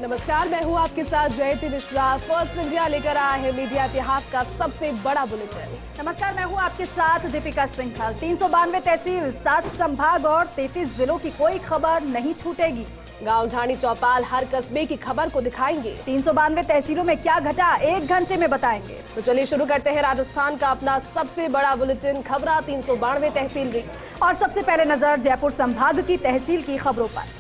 नमस्कार, मैं हूँ आपके साथ जयती मिश्रा। फर्स्ट इंडिया लेकर आया है मीडिया इतिहास का सबसे बड़ा बुलेटिन। नमस्कार, मैं हूँ आपके साथ दीपिका सिंघल। 392 तहसील, 7 संभाग और 33 जिलों की कोई खबर नहीं छूटेगी। गांव ढाणी चौपाल हर कस्बे की खबर को दिखाएंगे। 392 तहसीलों में क्या घटा 1 घंटे में बताएंगे। तो चलिए शुरू करते हैं राजस्थान का अपना सबसे बड़ा बुलेटिन खबरा 392 तहसील री। और सबसे पहले नजर जयपुर संभाग की तहसील की खबरों पर।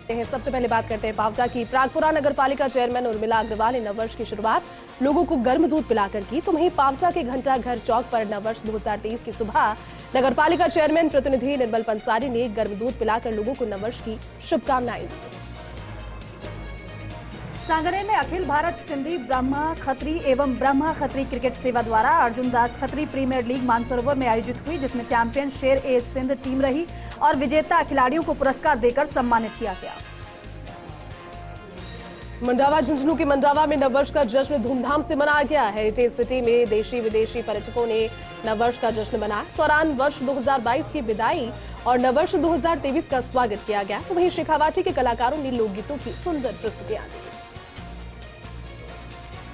सबसे पहले बात करते हैं पावटा की। प्रागपुरा नगर पालिका चेयरमैन उर्मिला अग्रवाल ने नववर्ष की शुरुआत लोगों को गर्म दूध पिलाकर की। तो वहीं पावटा के घंटा घर चौक पर नववर्ष 2023 की सुबह नगर पालिका चेयरमैन प्रतिनिधि निर्मल पंसारी ने गर्म दूध पिलाकर लोगों को नववर्ष की शुभकामनाएं दी। सांगरे में अखिल भारत सिंधी ब्रह्मा खत्री एवं ब्रह्मा खत्री क्रिकेट सेवा द्वारा अर्जुन दास खत्री प्रीमियर लीग मानसरोवर में आयोजित हुई, जिसमें चैंपियन शेर ए सिंध टीम रही और विजेता खिलाड़ियों को पुरस्कार देकर सम्मानित किया गया। मंडावा झुंझुनू के मंडावा में नववर्ष का जश्न धूमधाम से मनाया गया। हेरिटेज सिटी में देशी विदेशी पर्यटकों ने नववर्ष का जश्न मनाया। इस दौरान वर्ष 2022 की विदाई और नववर्ष 2023 का स्वागत किया गया। तो वहीं शेखावाटी के कलाकारों ने लोकगीतों की सुंदर प्रस्तुतियां दी।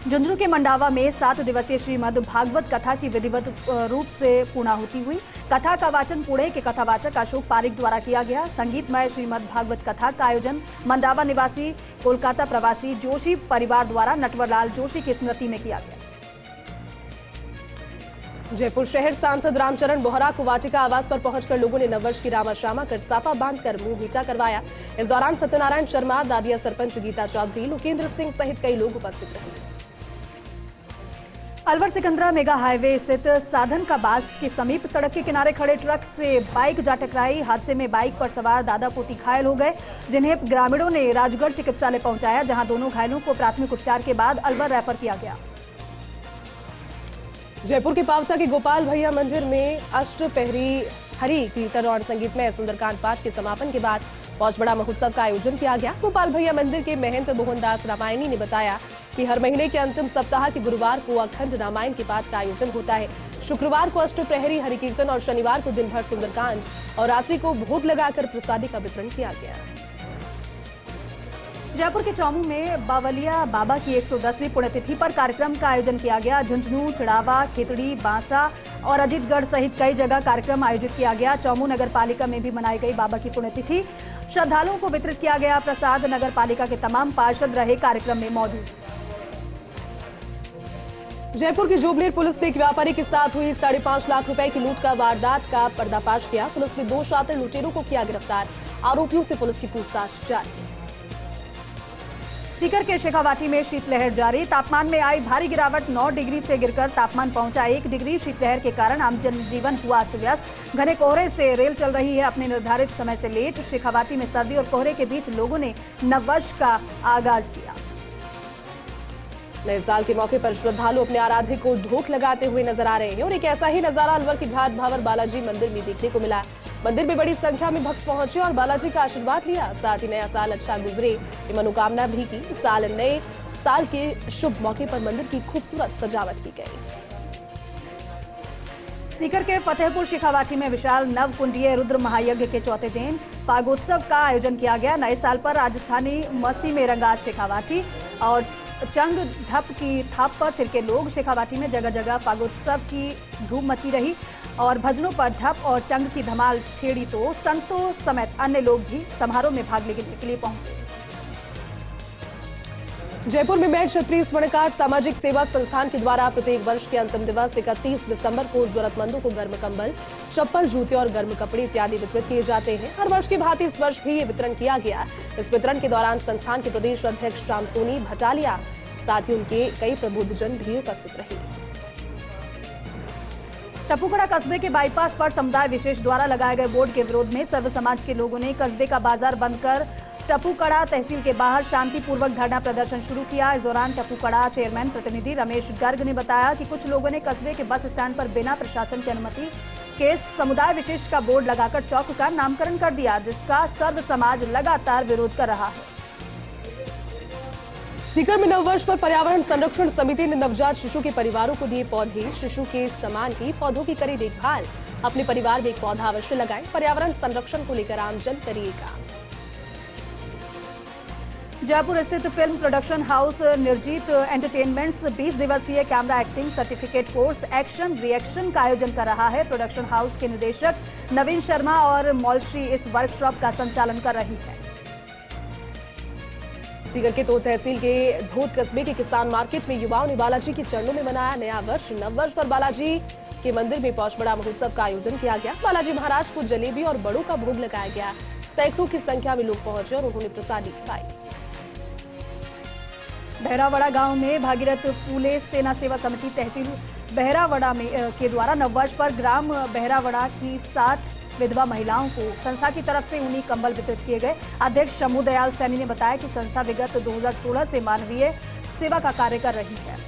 झुंझुनू के मंडावा में 7 दिवसीय श्रीमद् भागवत कथा की विधिवत रूप से पूर्णाहुति हुई। कथा का वाचन पुणे के कथावाचक अशोक पारिक द्वारा किया गया। संगीतमय श्रीमद् भागवत कथा का आयोजन मंडावा निवासी कोलकाता प्रवासी जोशी परिवार द्वारा नटवरलाल जोशी की स्मृति में किया गया। जयपुर शहर सांसद रामचरण बोहरा को वाटिका आवास पर पहुंचकर लोगों ने नववर्ष की रामाश्यामा कर साफा बांधकर मुंह मीठा करवाया। इस दौरान सत्यनारायण शर्मा, दादिया सरपंच गीता चौधरी, लोकेंद्र सिंह सहित कई लोग उपस्थित रहे। अलवर सिकंदरा मेगा हाईवे स्थित साधन का बास के समीप सड़क के किनारे खड़े ट्रक से बाइक जा टकराई। हादसे में बाइक पर सवार दादा पोती घायल हो गए, जिन्हें ग्रामीणों ने राजगढ़ चिकित्सालय पहुंचाया, जहां दोनों घायलों को प्राथमिक उपचार के बाद अलवर रेफर किया गया। जयपुर के पावसा के गोपाल भैया मंदिर में अष्टपहरी हरि कीर्तन और संगीतमय सुंदरकांड पाठ के समापन के बाद पौषबड़ा महोत्सव का आयोजन किया गया। गोपाल भैया मंदिर के महंत मोहनदास रामायणी ने बताया कि हर महीने के अंतिम सप्ताह के गुरुवार को अखंड रामायण के पाठ का आयोजन होता है। शुक्रवार को अष्टप्रहरी हरि कीर्तन और शनिवार को दिन भर सुंदरकांड और रात्रि को भोग लगाकर प्रसादी का वितरण किया गया। जयपुर के चौमू में बावलिया बाबा की 110वीं पुण्यतिथि पर कार्यक्रम का आयोजन किया गया। झुंझुनू, चिड़ावा, खेतड़ी, बांसा और अजीतगढ़ सहित कई जगह कार्यक्रम आयोजित किया गया। चौमू नगर पालिका में भी मनाई गई बाबा की पुण्यतिथि। श्रद्धालुओं को वितरित किया गया प्रसाद। नगर पालिका के तमाम पार्षद रहे कार्यक्रम में मौजूद। जयपुर की जोबनेर पुलिस ने एक व्यापारी के साथ हुई 5.5 लाख रुपए की लूट का वारदात का पर्दाफाश किया। पुलिस ने 2 शातिर लुटेरों को किया गिरफ्तार। आरोपियों से पुलिस की पूछताछ जारी। सीकर के शेखावाटी में शीतलहर जारी। तापमान में आई भारी गिरावट। 9 डिग्री से गिरकर तापमान पहुंचा 1 डिग्री। शीतलहर के कारण आम जनजीवन हुआ अस्त व्यस्त। घने कोहरे से रेल चल रही है अपने निर्धारित समय से लेट। शेखावाटी में सर्दी और कोहरे के बीच लोगों ने नववर्ष का आगाज किया। नए साल के मौके पर श्रद्धालु अपने आराध्य को ढोक लगाते हुए नजर आ रहे हैं और एक ऐसा ही नजारा अलवर के घाट भावर बालाजी मंदिर में देखने को मिला। मंदिर में बड़ी संख्या में भक्त पहुंचे और बालाजी का आशीर्वाद लिया। साथ ही नया साल अच्छा गुजरे ये मनोकामना भी की। नए साल के शुभ मौके पर मंदिर की खूबसूरत सजावट की गई। सीकर के फतेहपुर शेखावाटी में विशाल नवकुंडीय रुद्र महायज्ञ के चौथे दिन फागोत्सव का आयोजन किया गया। नए साल पर राजस्थानी मस्ती में रंगा शेखावाटी और चंग ढप की थाप पर थिरके लोग। शेखावाटी में जगह जगह फागोत्सव की धूम मची रही और भजनों पर ढप और चंग की धमाल छेड़ी तो संतों समेत अन्य लोग भी समारोह में भाग लेने के लिए पहुंचे। जयपुर में मैं क्षत्रिय स्वर्णकार सामाजिक सेवा संस्थान के द्वारा प्रत्येक वर्ष के अंतिम दिवस 31 दिसंबर को जरूरतमंदों को गर्म कंबल, चप्पल, जूते और गर्म कपड़े इत्यादि वितरित किए जाते हैं। हर वर्ष की भांति इस वर्ष भी ये वितरण किया गया। इस वितरण के दौरान संस्थान के प्रदेश अध्यक्ष राम सोनी भटालिया साथ ही उनके कई प्रबुद्धजन भी उपस्थित रहे। टपूकड़ा कस्बे के बाईपास पर समुदाय विशेष द्वारा लगाए गए बोर्ड के विरोध में सर्व समाज के लोगों ने कस्बे का बाजार बंद कर टपूकड़ा तहसील के बाहर शांतिपूर्वक धरना प्रदर्शन शुरू किया। इस दौरान टपूकड़ा चेयरमैन प्रतिनिधि रमेश गर्ग ने बताया कि कुछ लोगों ने कस्बे के बस स्टैंड पर बिना प्रशासन की अनुमति के समुदाय विशेष का बोर्ड लगाकर चौक का नामकरण कर दिया, जिसका सर्व समाज लगातार विरोध कर रहा है। सीकर में नववर्ष पर पर्यावरण संरक्षण समिति ने नवजात शिशु के परिवारों को दिए पौधे। शिशु के समान ही पौधों की करी देखभाल। अपने परिवार में एक पौधा अवश्य लगाएं। पर्यावरण संरक्षण को लेकर आमजन करिए काम। जयपुर स्थित फिल्म प्रोडक्शन हाउस निर्जीत एंटरटेनमेंट्स 20 दिवसीय camera acting certificate course action reaction का आयोजन कर रहा है। प्रोडक्शन हाउस के निदेशक नवीन शर्मा और मौलश्री इस वर्कशॉप का संचालन कर रही है। सीकर के तोत तहसील के धोत कस्बे के किसान मार्केट में युवाओं ने बालाजी के चरणों में मनाया नया वर्ष। नववर्ष पर बालाजी के मंदिर में पौषबड़ा महोत्सव का आयोजन किया गया। बालाजी महाराज को जलेबी और बड़ों का भोग लगाया गया। सैकड़ों की संख्या में लोग पहुंचे और उन्होंने प्रसादी खाई। बहरावड़ा गांव में भागीरथ फूले सेना सेवा समिति तहसील बहरावड़ा में के द्वारा नववर्ष पर ग्राम बहरावड़ा की 60 विधवा महिलाओं को संस्था की तरफ से ऊनी कंबल वितरित किए गए। अध्यक्ष शमू दयाल सैनी ने बताया कि संस्था विगत 2016 से मानवीय सेवा का कार्य कर रही है।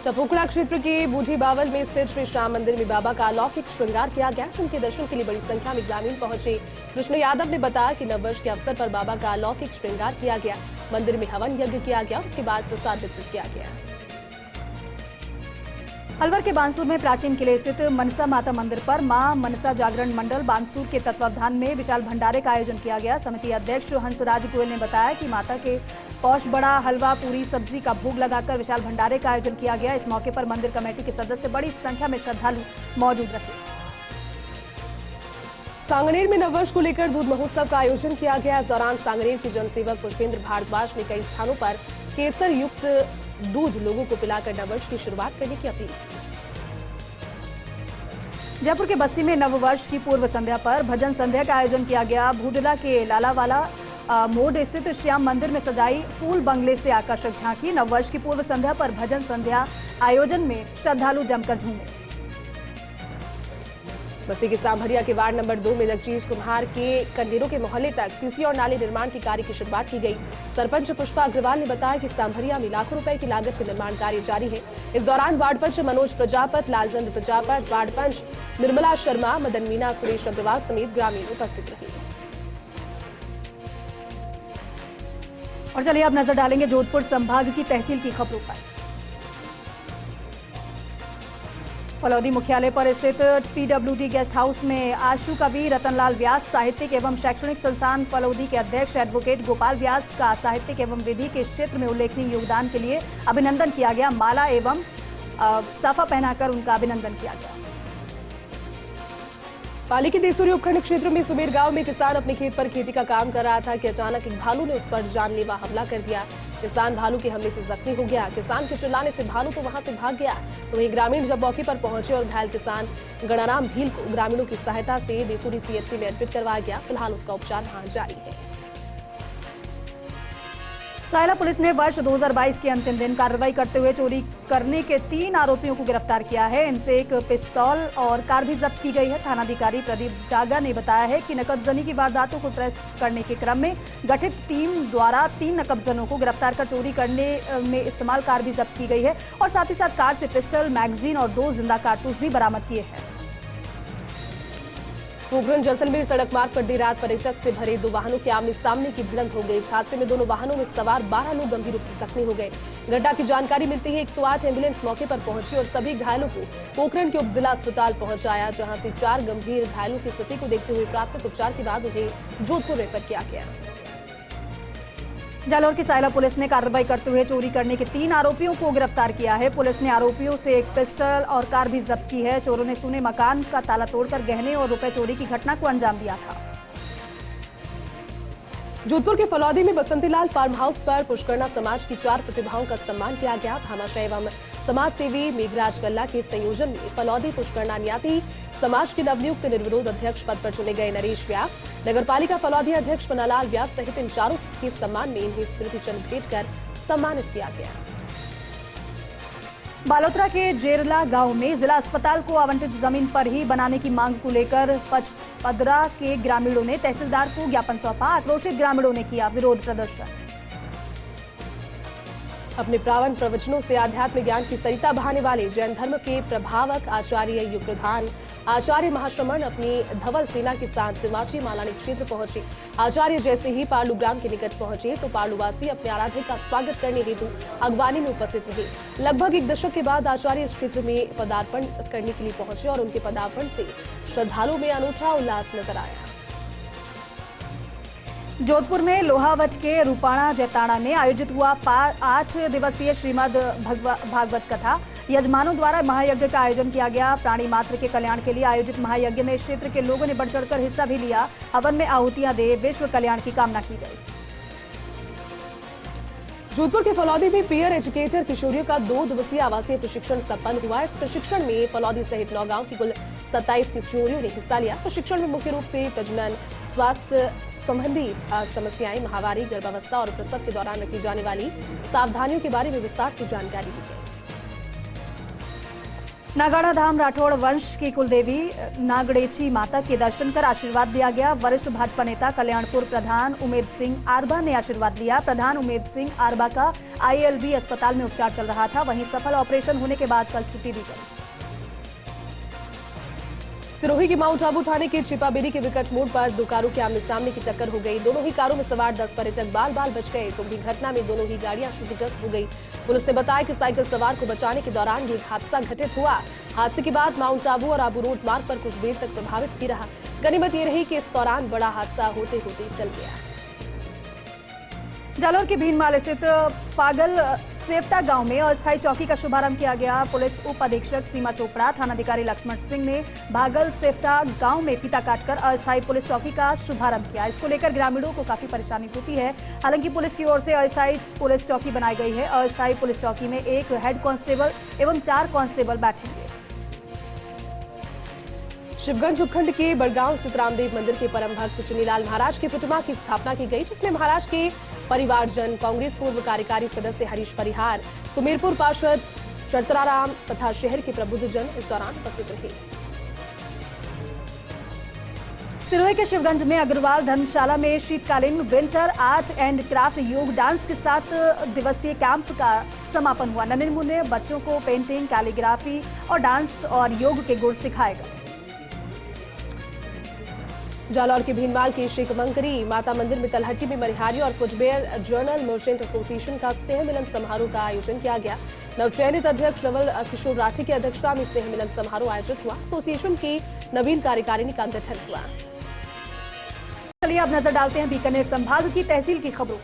टपुकड़ा क्षेत्र के बूढ़ी बावल में स्थित श्री श्याम मंदिर में बाबा का अलौकिक श्रृंगार किया गया। उनके दर्शन के लिए बड़ी संख्या में ग्रामीण पहुंचे। कृष्ण यादव ने बताया कि नववर्ष के अवसर पर बाबा का अलौकिक श्रृंगार किया गया। मंदिर में हवन यज्ञ किया गया, उसके बाद प्रसाद वितरित किया गया। अलवर के बानसूर में प्राचीन किले स्थित मनसा माता मंदिर पर मां मनसा जागरण मंडल बानसूर के तत्वावधान में विशाल भंडारे का आयोजन किया गया। समिति अध्यक्ष हंसराज गोयल ने बताया कि माता के पौषबड़ा हलवा पूरी सब्जी का भोग लगाकर विशाल भंडारे का आयोजन किया गया। इस मौके पर मंदिर कमेटी के सदस्य बड़ी संख्या में श्रद्धालु मौजूद रहे। सांगनेर में नववर्ष को लेकर दूध महोत्सव का आयोजन किया गया। इस दौरान सांगनेर के जनसेवक पुष्पेंद्र भारद्वाज ने कई स्थानों पर केसर युक्त दूध लोगों को पिलाकर नववर्ष की शुरुआत करने की अपील। जयपुर के बस्सी में नववर्ष की पूर्व संध्या पर भजन संध्या का आयोजन किया गया। भूडला के लालावाला मोड़ स्थित श्याम मंदिर में सजाई फूल बंगले से आकर्षक झांकी। नववर्ष की पूर्व संध्या पर भजन संध्या आयोजन में श्रद्धालु जमकर झूमे। बस्सी के सांभरिया के वार्ड नंबर 2 में जगजीत कुम्हार के कंडेरों के मोहल्ले तक सीसी और नाले निर्माण के कार्य की शुरुआत की गई। सरपंच पुष्पा अग्रवाल ने बताया कि सांभरिया में लाखों रुपए की लागत से निर्माण कार्य जारी है। इस दौरान वार्ड पंच मनोज प्रजापत, लालचंद्र प्रजापत, वार्ड पंच निर्मला शर्मा, मदन मीना, सुरेश अग्रवाल समेत ग्रामीण उपस्थित रहे। और चलिए अब नजर डालेंगे जोधपुर संभाग की तहसील की खबरों पर। फलौदी मुख्यालय पर स्थित पीडब्ल्यूडी गेस्ट हाउस में आशु कवि रतनलाल व्यास साहित्यिक एवं शैक्षणिक संस्थान फलौदी के अध्यक्ष एडवोकेट गोपाल व्यास का साहित्यिक एवं विधि के क्षेत्र में उल्लेखनीय योगदान के लिए अभिनंदन किया गया। माला एवं साफा पहनाकर उनका अभिनंदन किया गया। पाली के देसूरी उपखंड क्षेत्र में सुमेर गांव में किसान अपने खेत पर खेती का काम कर रहा था कि अचानक एक भालू ने उस पर जानलेवा हमला कर दिया। किसान भालू के हमले से जख्मी हो गया। किसान के चिल्लाने से भालू तो वहां से भाग गया। तो वहीं ग्रामीण जब मौके पर पहुंचे और घायल किसान गणाराम भील को ग्रामीणों की सहायता से देसूरी सीएचसी में अर्पित करवाया गया। फिलहाल उसका उपचार वहां जारी है। सायला पुलिस ने वर्ष 2022 के अंतिम दिन कार्रवाई करते हुए चोरी करने के 3 आरोपियों को गिरफ्तार किया है। इनसे एक पिस्तौल और कार भी जब्त की गई है। थानाधिकारी प्रदीप डागा ने बताया है कि नकबजनी की वारदातों को ट्रेस करने के क्रम में गठित टीम द्वारा 3 नकबजनों को गिरफ्तार कर चोरी करने में इस्तेमाल कार भी जब्त की गई है और साथ ही साथ कार से पिस्टल, मैगजीन और 2 जिंदा कारतूस भी बरामद किए हैं। पोखरण जैसलमेर सड़क मार्ग पर देर रात पर्यटक से भरे 2 वाहनों के आमने सामने की भिड़ंत हो गई। इस हादसे में दोनों वाहनों में सवार 12 लोग गंभीर रूप से जख्मी हो गए। घटना की जानकारी मिलते ही 108 एम्बुलेंस मौके पर पहुंची और सभी घायलों को पोखरण के उप जिला अस्पताल पहुंचाया, जहां से 4 गंभीर घायलों की स्थिति को देखते हुए प्राथमिक उपचार के बाद उन्हें जोधपुर रेफर किया गया। जालौर की सायला पुलिस ने कार्रवाई करते हुए चोरी करने के 3 आरोपियों को गिरफ्तार किया है। पुलिस ने आरोपियों से एक पिस्टल और कार भी जब्त की है। चोरों ने सूने मकान का ताला तोड़कर गहने और रुपए चोरी की घटना को अंजाम दिया था। जोधपुर के फलौदी में बसंतीलाल फार्म हाउस पर पुष्करना समाज की 4 प्रतिभाओं का सम्मान किया गया। भामाशाह एवं समाज सेवी मेघराज कल्ला के संयोजन में फलौदी पुष्करना न्याती समाज के नवनियुक्त निर्विरोध अध्यक्ष पद पर चुने गए नरेश व्यास, नगरपालिका फलौदी अध्यक्ष पन्नालाल व्यास सहित इन चारों के सम्मान में इन्हें स्मृति चिन्ह भेंट कर सम्मानित किया गया। बालोतरा के जेरला गांव में जिला अस्पताल को आवंटित जमीन पर ही बनाने की मांग को लेकर पचपदरा के ग्रामीणों ने तहसीलदार को ज्ञापन सौंपा। आक्रोशित ग्रामीणों ने किया विरोध प्रदर्शन। अपने प्रावण प्रवचनों से आध्यात्मिक ज्ञान की सरिता बहाने वाले जैन धर्म के प्रभावक आचार्य युग प्रधान आचार्य महाश्रमण अपनी धवल सेना के साथ सिमाची मालानी क्षेत्र पहुंचे। आचार्य जैसे ही पार्लू ग्राम के निकट पहुंचे तो पार्लूवासी अपने आराध्य का स्वागत करने हेतु अगवानी में उपस्थित रहे। लगभग 1 दशक के बाद आचार्य इस क्षेत्र में पदार्पण करने के लिए पहुंचे और उनके पदार्पण से श्रद्धालुओं में अनूठा उल्लास नजर आया। जोधपुर में लोहावट के रूपाणा जैताड़ा में आयोजित हुआ 8 दिवसीय श्रीमद् भागवत कथा। यजमानों द्वारा महायज्ञ का आयोजन किया गया। प्राणी मात्र के कल्याण के लिए आयोजित महायज्ञ में क्षेत्र के लोगों ने बढ़ चढ़कर हिस्सा भी लिया। हवन में आहुतियां दे विश्व कल्याण की कामना की गई। जोधपुर के फलौदी में पीयर एजुकेटर किशोरियों का 2 दिवसीय आवासीय प्रशिक्षण संपन्न हुआ। इस प्रशिक्षण में फलौदी सहित 9 गांव की कुल 27 किशोरियों ने हिस्सा लिया। प्रशिक्षण में मुख्य रूप से प्रजनन, स्वास्थ्य संबंधी समस्याएं, माहवारी, गर्भावस्था और प्रसव के दौरान रखी जाने वाली सावधानियों के बारे में विस्तार से जानकारी दी गई। नागाड़ा धाम राठौड़ वंश की कुलदेवी नागड़ेची माता के दर्शन कर आशीर्वाद दिया गया। वरिष्ठ भाजपा नेता कल्याणपुर प्रधान उमेद सिंह आरबा ने आशीर्वाद दिया। प्रधान उमेद सिंह आरबा का ILB अस्पताल में उपचार चल रहा था। वहीं सफल ऑपरेशन होने के बाद कल छुट्टी दी गई। सिरोही के माउंट आबू थाने के छिपाबेरी के विकट मोड़ पर 2 कारों के आमने सामने की टक्कर हो गई। दोनों ही कारों में सवार 10 पर्यटक बाल बाल बच गए। तो भी घटना में दोनों ही गाड़ियां क्षतिग्रस्त हो गई। पुलिस ने बताया कि साइकिल सवार को बचाने के दौरान ये हादसा घटित हुआ। हादसे के बाद माउंट आबू और आबू रोड मार्ग पर कुछ देर तक प्रभावित भी रहा। गनीमत ये रही कि इस दौरान बड़ा हादसा होते होते टल गया। जालौर के भीनमाल स्थित फागल सेफ्टा गांव में अस्थायी चौकी का शुभारंभ किया गया। पुलिस उप अधीक्षक सीमा चोपड़ा, थानाधिकारी लक्ष्मण सिंह ने भागल सेफ्टा गांव में फीता काटकर अस्थायी पुलिस चौकी का शुभारंभ किया। इसको लेकर ग्रामीणों को काफी परेशानी होती है। हालांकि पुलिस की ओर से अस्थायी पुलिस चौकी बनाई गई है। अस्थायी पुलिस चौकी में 1 हेड कांस्टेबल एवं 4 कांस्टेबल बैठेंगे। शिवगंज उपखंड के बड़गांव स्थित रामदेव मंदिर के परम भक्त चुनीलाल महाराज की प्रतिमा की स्थापना की गई, जिसमें महाराज के परिवारजन, कांग्रेस पूर्व कार्यकारी सदस्य हरीश परिहार, सुमेरपुर पार्षद चरतराराम तथा शहर के प्रबुद्धजन इस दौरान उपस्थित रहे। सिरोही के शिवगंज में अग्रवाल धर्मशाला में शीतकालीन विंटर आर्ट एंड क्राफ्ट योग डांस के 7 दिवसीय कैंप का समापन हुआ। नन्हे मुन्ने बच्चों को पेंटिंग, कैलीग्राफी और डांस और योग के गुण सिखाए गए। जालौर के भीनमाल के शेखमंकरी माता मंदिर में तलहटी में मरिहारी और कुचबेर जर्नल मर्चेंट एसोसिएशन का स्नेह मिलन समारोह का आयोजन किया गया। नवचयनित अध्यक्ष नवल किशोर राठी की अध्यक्षता में स्नेह मिलन समारोह आयोजित हुआ। एसोसिएशन की नवीन कार्यकारिणी का गठन हुआ। चलिए अब नजर डालते हैं बीकानेर संभाग की तहसील की खबरों।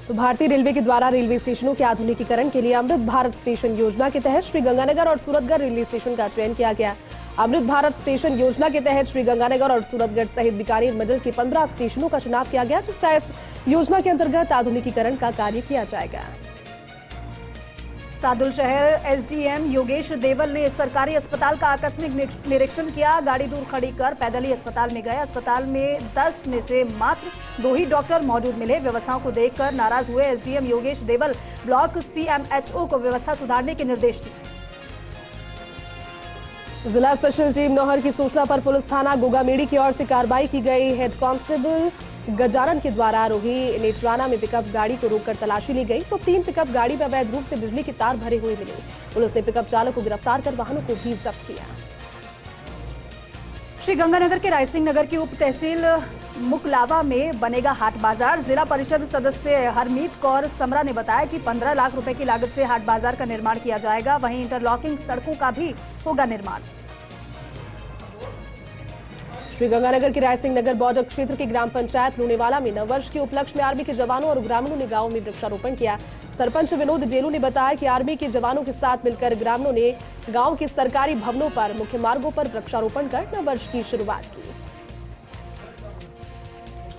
तो भारतीय रेलवे के द्वारा रेलवे स्टेशनों के आधुनिकीकरण के लिए अमृत भारत स्टेशन योजना के तहत श्रीगंगानगर और सूरतगढ़ रेलवे स्टेशन का चयन किया गया। अमृत भारत स्टेशन योजना के तहत श्रीगंगानगर और सूरतगढ़ सहित बीकानेर मंडल के 15 स्टेशनों का चुनाव किया गया, जिसका इस योजना के अंतर्गत आधुनिकीकरण का कार्य किया जाएगा। सादुल शहर SDM योगेश देवल ने सरकारी अस्पताल का आकस्मिक निरीक्षण किया। गाड़ी दूर खड़ी कर पैदल ही अस्पताल में गए। अस्पताल में 10 में से मात्र 2 ही डॉक्टर मौजूद मिले। व्यवस्थाओं को देखकर नाराज हुए SDM योगेश देवल ब्लॉक CMHO को व्यवस्था सुधारने के निर्देश दिए। जिला स्पेशल टीम नौहर की सूचना पर पुलिस थाना गोगामेड़ी की ओर से कार्रवाई की गई। हेड कांस्टेबल गजानन के द्वारा रोही नेचराना में पिकअप गाड़ी को रोककर तलाशी ली गई, तो 3 पिकअप गाड़ी में अवैध रूप से बिजली के तार भरे हुए मिले। पुलिस ने पिकअप चालक को गिरफ्तार कर वाहनों को भी जब्त किया। श्रीगंगानगर के रायसिंह नगर की उप तहसील मुकलावा में बनेगा हाट बाजार। जिला परिषद सदस्य हरमीत कौर समरा ने बताया कि 15 लाख रुपए की लागत से हाट बाजार का निर्माण किया जाएगा। वहीं इंटरलॉकिंग सड़कों का भी होगा निर्माण। श्रीगंगानगर के रायसिंह नगर बॉर्डर क्षेत्र के ग्राम पंचायत लूणेवाला में नववर्ष के उपलक्ष्य में आर्मी के जवानों और ग्रामीणों ने गांव में वृक्षारोपण किया। सरपंच विनोद डेलू ने बताया कि आर्मी के जवानों के साथ मिलकर ग्रामीणों ने गांव के सरकारी भवनों पर, मुख्य मार्गों पर वृक्षारोपण कर नववर्ष की शुरुआत की।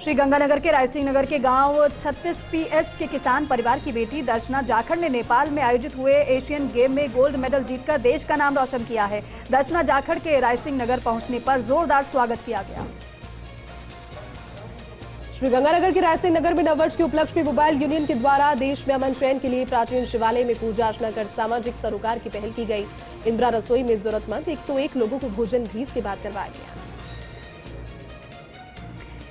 श्रीगंगानगर के रायसिंह नगर के गांव 36 PS के किसान परिवार की बेटी दर्शना जाखड़ ने नेपाल में आयोजित हुए एशियन गेम में गोल्ड मेडल जीतकर देश का नाम रोशन किया है। दर्शना जाखड़ के रायसिंह नगर पहुंचने पर जोरदार स्वागत किया गया। श्रीगंगानगर के रायसिंह नगर में नववर्ष के उपलक्ष्य में मोबाइल यूनियन के द्वारा देश में अमन चैन के लिए प्राचीन शिवालय में पूजा अर्चना कर सामाजिक सरोकार की पहल की गई। इंदिरा रसोई में जरूरतमंद 101 लोगों को भोजन भी इसके बाद करवाया गया।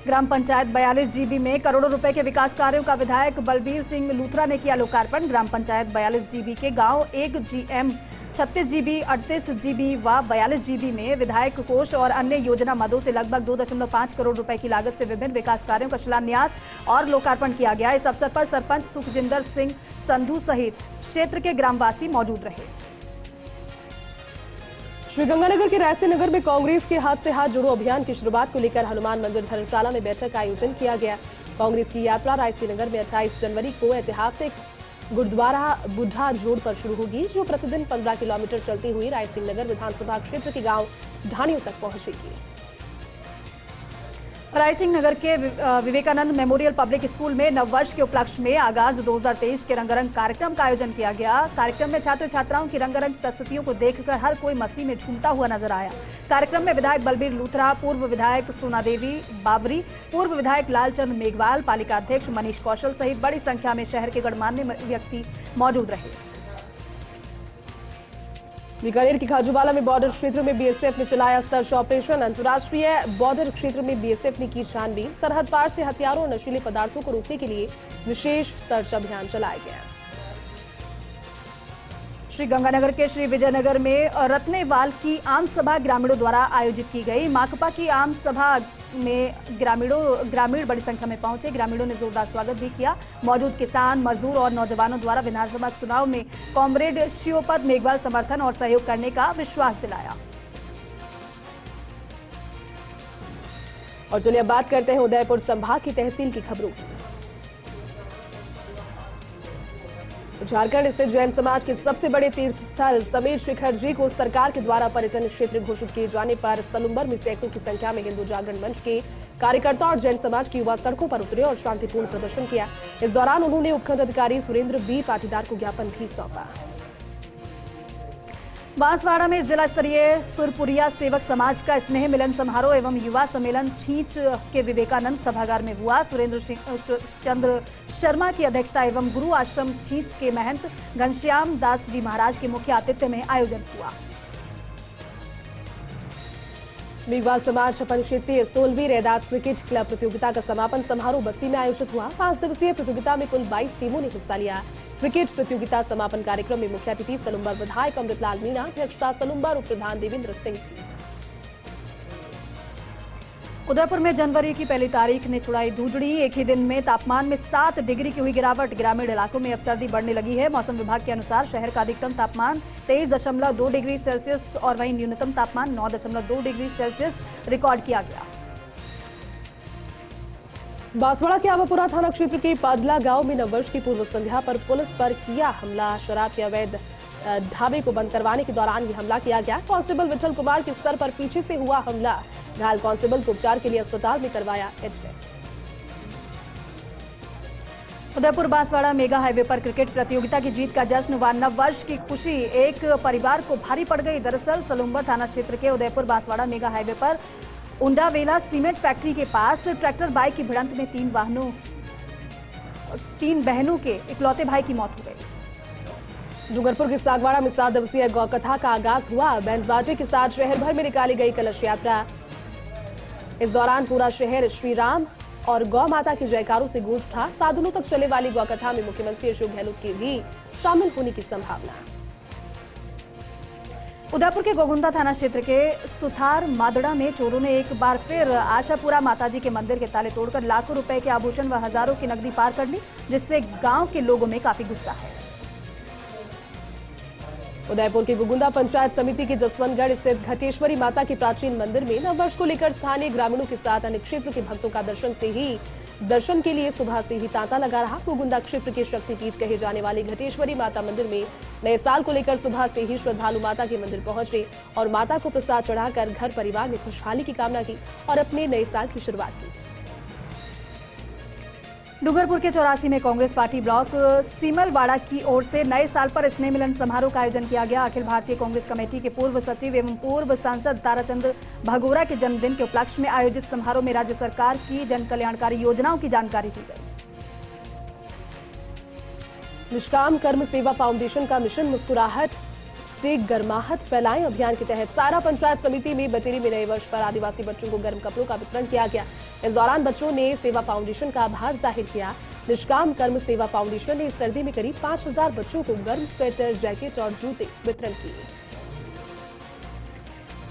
ग्राम पंचायत 42 GB में करोड़ों रुपए के विकास कार्यों का विधायक बलबीर सिंह लूथरा ने किया लोकार्पण। ग्राम पंचायत 42 GB के गांव 1 GM 36 GB 38 GB व 42 GB में विधायक कोष और अन्य योजना मदों से लगभग 2.5 करोड़ रुपए की लागत से विभिन्न विकास कार्यों का शिलान्यास और लोकार्पण किया गया। इस अवसर पर सरपंच सुखजिंदर सिंह संधू सहित क्षेत्र के ग्रामवासी मौजूद रहे। श्रीगंगानगर के रायसी नगर में कांग्रेस के हाथ से हाथ जोड़ो अभियान की शुरुआत को लेकर हनुमान मंदिर धर्मशाला में बैठक का आयोजन किया गया। कांग्रेस की यात्रा रायसी नगर में 28 जनवरी को ऐतिहासिक गुरुद्वारा बुढ़ा जोड़ पर शुरू होगी, जो प्रतिदिन 15 किलोमीटर चलती हुई रायसी नगर विधानसभा क्षेत्र के गांव ढाणियों तक पहुंचेगी। रायसिंह नगर के विवेकानंद मेमोरियल पब्लिक स्कूल में नववर्ष के उपलक्ष्य में आगाज 2023 के रंगारंग कार्यक्रम का आयोजन किया गया। कार्यक्रम में छात्र छात्राओं की रंगारंग प्रस्तुतियों को देखकर हर कोई मस्ती में झूमता हुआ नजर आया। कार्यक्रम में विधायक बलबीर लूथरा, पूर्व विधायक सोना देवी बावरी, पूर्व विधायक लालचंद मेघवाल, पालिका अध्यक्ष मनीष कौशल सहित बड़ी संख्या में शहर के गणमान्य व्यक्ति मौजूद रहे। बीकानेर के खाजूवाला में बॉर्डर क्षेत्र में बीएसएफ ने चलाया सर्च ऑपरेशन। अंतर्राष्ट्रीय बॉर्डर क्षेत्र में बीएसएफ ने की छानबीन। सरहद पार से हथियारों और नशीले पदार्थों को रोकने के लिए विशेष सर्च अभियान चलाया गया। श्री गंगानगर के श्री विजयनगर में रत्नेवाल की आम सभा ग्रामीणों द्वारा आयोजित की गई। माकपा की आम सभा में ग्रामीण बड़ी संख्या में पहुंचे। ग्रामीणों ने जोरदार स्वागत भी किया। मौजूद किसान, मजदूर और नौजवानों द्वारा विधानसभा चुनाव में कॉमरेड शिवपद मेघवाल समर्थन और सहयोग करने का विश्वास दिलाया। और चलिए अब बात करते हैं उदयपुर संभाग की तहसील की खबरों की। झारखंड स्थित जैन समाज के सबसे बड़े तीर्थ स्थल समीर शिखर जी को सरकार के द्वारा पर्यटन क्षेत्र घोषित किए जाने पर सलुम्बर में सैकड़ों की संख्या में हिंदू जागरण मंच के कार्यकर्ता और जैन समाज के युवा सड़कों पर उतरे और शांतिपूर्ण प्रदर्शन किया। इस दौरान उन्होंने उपखंड अधिकारी सुरेंद्र बी पाटीदार को ज्ञापन भी सौंपा। बांसवाड़ा में जिला स्तरीय सुरपुरिया सेवक समाज का स्नेह मिलन समारोह एवं युवा सम्मेलन छींच के विवेकानंद सभागार में हुआ। सुरेंद्र चंद्र शर्मा की अध्यक्षता एवं गुरु आश्रम छींच के महंत घनश्याम दास जी महाराज के मुख्य आतिथ्य में आयोजन हुआ। मेघवाल समाज छपन क्षेत्रीय 16वीं रैदास क्रिकेट क्लब प्रतियोगिता का समापन समारोह बस्सी में आयोजित हुआ। 5 दिवसीय प्रतियोगिता में कुल 22 टीमों ने हिस्सा लिया। क्रिकेट प्रतियोगिता समापन कार्यक्रम में मुख्य अतिथि सलुम्बर विधायक अमृतलाल मीणा, अध्यक्षता सलुम्बर उप प्रधान देवेंद्र सिंह। उदयपुर में जनवरी की पहली तारीख ने छुड़ाई धूजड़ी। एक ही दिन में तापमान में 7 डिग्री की हुई गिरावट। ग्रामीण इलाकों में अब सर्दी बढ़ने लगी है। मौसम विभाग के अनुसार शहर का अधिकतम तापमान 23.2 डिग्री सेल्सियस और वहीं न्यूनतम तापमान 9.2 डिग्री सेल्सियस रिकॉर्ड किया गया। बांसवाड़ा के आवापुरा थाना क्षेत्र के पाजला गांव में नववर्ष की पूर्व संध्या पर पुलिस पर किया हमला। शराब के अवैध ढाबे को बंद करवाने के दौरान ये हमला किया गया। कांस्टेबल विठल कुमार के सर पर पीछे से हुआ हमला। घायल कांस्टेबल को उपचार के लिए अस्पताल में करवाया admit. Udaipur Banswara mega highway पर क्रिकेट प्रतियोगिता की जीत का जश्न व नववर्ष की खुशी एक परिवार को भारी पड़ गई। दरअसल सलुम्बर थाना क्षेत्र के उदयपुर बांसवाड़ा मेगा हाईवे पर उंडावेला सीमेंट फैक्ट्री के पास ट्रैक्टर बाइक की भिड़ंत में 3 बहनों के इकलौते भाई की मौत हो गई। डूंगरपुर के सागवाड़ा में 7 दिवसीय गौ कथा का आगाज हुआ। बैंड बाजे के साथ शहर भर में निकाली गई कलश यात्रा। इस दौरान पूरा शहर श्री राम और गौ माता के जयकारों से गूंज उठा। 7 दिनों तक चले वाली गौ कथा में मुख्यमंत्री अशोक गहलोत की भी शामिल होने की संभावना। उदयपुर के गोगुंदा थाना क्षेत्र के सुथार मादड़ा में चोरों ने एक बार फिर आशापुरा माताजी के मंदिर के ताले तोड़कर लाखों रुपए के आभूषण व हजारों की नकदी पार कर ली, जिससे गांव के लोगों में काफी गुस्सा है। उदयपुर के गोगुंदा पंचायत समिति के जसवंतगढ़ स्थित घटेश्वरी माता के प्राचीन मंदिर में नववर्ष को लेकर स्थानीय ग्रामीणों के साथ अन्य क्षेत्र के भक्तों का दर्शन के लिए सुबह से ही तांता लगा रहा। गोगुंदा क्षेत्र के शक्तिपीठ कहे जाने वाली घटेश्वरी माता मंदिर में नए साल को लेकर सुबह से ही श्रद्धालु माता के मंदिर पहुंचे और माता को प्रसाद चढ़ाकर घर परिवार में खुशहाली की कामना की और अपने नए साल की शुरुआत की। डूंगरपुर के 84 में कांग्रेस पार्टी ब्लॉक सीमलवाड़ा की ओर से नए साल पर स्नेह मिलन समारोह का आयोजन किया गया। अखिल भारतीय कांग्रेस कमेटी के पूर्व सचिव एवं पूर्व सांसद ताराचंद भगोरा के जन्मदिन के उपलक्ष्य में आयोजित समारोह में राज्य सरकार की जन कल्याणकारी योजनाओं की जानकारी दी गई। निष्काम कर्म सेवा फाउंडेशन का मिशन मुस्कुराहट से गर्माहट फैलाएं अभियान के तहत सारा पंचायत समिति में बटेरी में नए वर्ष पर आदिवासी बच्चों को गर्म कपड़ों का वितरण किया गया। इस दौरान बच्चों ने सेवा फाउंडेशन का आभार जाहिर किया। निष्काम कर्म सेवा फाउंडेशन ने इस सर्दी में करीब 5000 बच्चों को गर्म स्वेटर, जैकेट और जूते वितरण किए।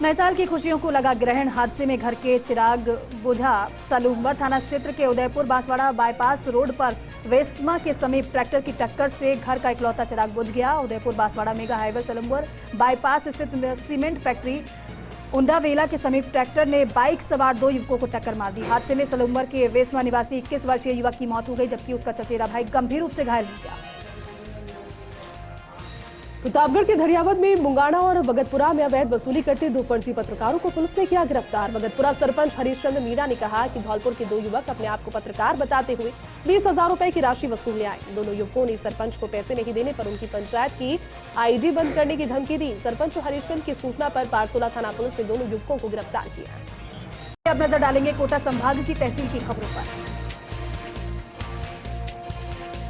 नए साल की खुशियों को लगा ग्रहण। हादसे में घर के चिराग बुझा। सलूम्बर थाना क्षेत्र के उदयपुर बांसवाड़ा बाईपास रोड पर वेस्मा के समीप ट्रैक्टर की टक्कर से घर का इकलौता चिराग बुझ गया। Udaipur Banswara mega highway Salumbar bypass स्थित सीमेंट फैक्ट्री उंडावेला के समीप ट्रैक्टर ने बाइक सवार 2 युवकों को टक्कर मार दी। हादसे में सलूम्बर के वेस्मा निवासी 21 वर्षीय युवक की मौत हो गई, जबकि उसका चचेरा भाई गंभीर रूप से घायल हो गया। प्रतापगढ़ के धरियावद में मुंगाना और भगतपुरा में अवैध वसूली करते 2 फर्जी पत्रकारों को पुलिस ने किया गिरफ्तार। भगतपुरा सरपंच हरीशचंद्र मीणा ने कहा कि धौलपुर के 2 युवक अपने आप को पत्रकार बताते हुए 20,000 रुपए की राशि वसूलने आए। दोनों युवकों ने सरपंच को पैसे नहीं देने पर उनकी पंचायत की आईडी बंद करने की धमकी दी। सरपंच हरीशचंद्र की सूचना पर पारसोला थाना पुलिस ने दोनों युवकों को गिरफ्तार किया। अब नजर डालेंगे कोटा संभाग की तहसील की खबरों पर।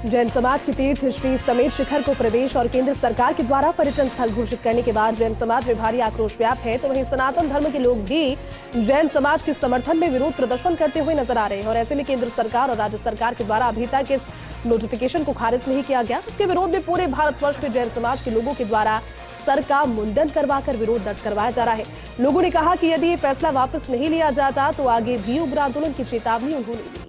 जैन समाज के तीर्थ श्री समेत शिखर को प्रदेश और केंद्र सरकार के द्वारा पर्यटन स्थल घोषित करने के बाद जैन समाज में भारी आक्रोश व्याप्त है, तो वहीं सनातन धर्म के लोग भी जैन समाज के समर्थन में विरोध प्रदर्शन करते हुए नजर आ रहे हैं। और ऐसे में केंद्र सरकार और राज्य सरकार के द्वारा अभी तक इस नोटिफिकेशन को खारिज नहीं किया गया। इसके विरोध में पूरे भारतवर्ष में जैन समाज के लोगों के द्वारा सर का मुंडन करवाकर विरोध दर्ज करवाया जा रहा है। लोगों ने कहा कि यदि ये फैसला वापस नहीं लिया जाता तो आगे भी उग्र आंदोलन की चेतावनी उन्होंने दी।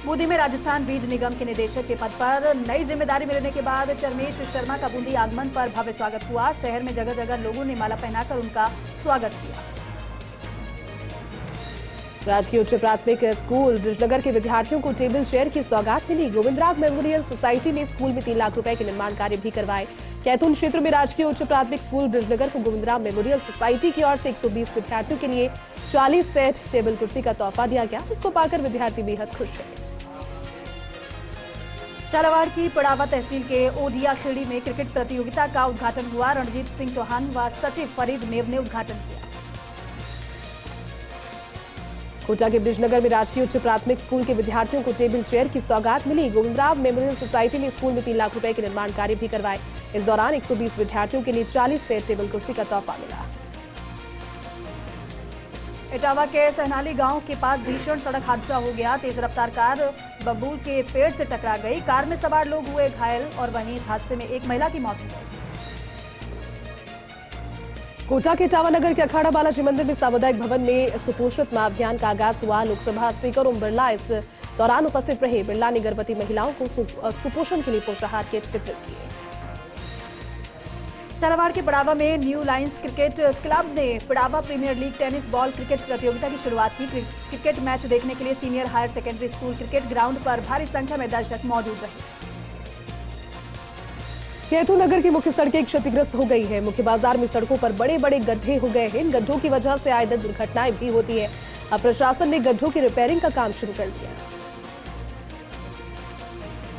बूंदी में राजस्थान बीज निगम के निदेशक के पद पर नई जिम्मेदारी मिलने के बाद चरमेश शर्मा का बूंदी आगमन पर भव्य स्वागत हुआ। शहर में जगह जगह लोगों ने माला पहनाकर उनका स्वागत किया। राजकीय उच्च प्राथमिक स्कूल ब्रिजनगर के विद्यार्थियों को टेबल चेयर की सौगात मिली। गोविंदराव मेमोरियल सोसाइटी ने स्कूल में 3 लाख रुपए के निर्माण कार्य भी करवाए। कैथून क्षेत्र में राजकीय उच्च प्राथमिक स्कूल ब्रिजनगर को गोविंदराव मेमोरियल सोसाइटी की ओर से 120 विद्यार्थियों के लिए 40 सेट टेबल कुर्सी का तोहफा दिया गया, जिसको पाकर विद्यार्थी बेहद खुश है। झालावाड़ की पड़ावा तहसील के ओडिया खेड़ी में क्रिकेट प्रतियोगिता का उद्घाटन हुआ। रणजीत सिंह चौहान व सचिव फरीद नेव ने उद्घाटन किया। कोटा के ब्रिजनगर में राजकीय उच्च प्राथमिक स्कूल के विद्यार्थियों को टेबल चेयर की सौगात मिली। गोविंदराव मेमोरियल सोसाइटी ने स्कूल में 3 लाख रुपए के निर्माण कार्य भी करवाए। इस दौरान 120 विद्यार्थियों के लिए 40 सेट टेबल कुर्सी का तोहफा मिला। इटावा के सहनाली गांव के पास भीषण सड़क हादसा हो गया। तेज रफ्तार कार बबूल के पेड़ से टकरा गई। कार में सवार लोग हुए घायल और वहीं इस हादसे में एक महिला की मौत हो गई। कोटा के इटावा नगर के अखाड़ा बालाजी मंदिर में सामुदायिक भवन में सुपोषित मां अभियान का आगाज हुआ। लोकसभा स्पीकर ओम बिरला इस दौरान उपस्थित रहे। बिरला ने गर्भवती महिलाओं को सुपोषण के लिए पोषाहार किट वितरित किए। झालावाड़ के पड़ावा में न्यू लाइन्स क्रिकेट क्लब ने Padawa premier league tennis ball cricket प्रतियोगिता की शुरुआत की। क्रिकेट मैच देखने के लिए senior higher secondary school cricket ground पर भारी संख्या में दर्शक मौजूद रहे। कैथून नगर की मुख्य सड़कें क्षतिग्रस्त हो गई है। मुख्य बाजार में सड़कों पर बड़े बड़े गड्ढे हो गए हैं। इन गड्ढों की वजह से आए दिन दुर्घटनाएं भी होती है। अब प्रशासन ने गड्ढों की रिपेयरिंग का काम शुरू कर दिया।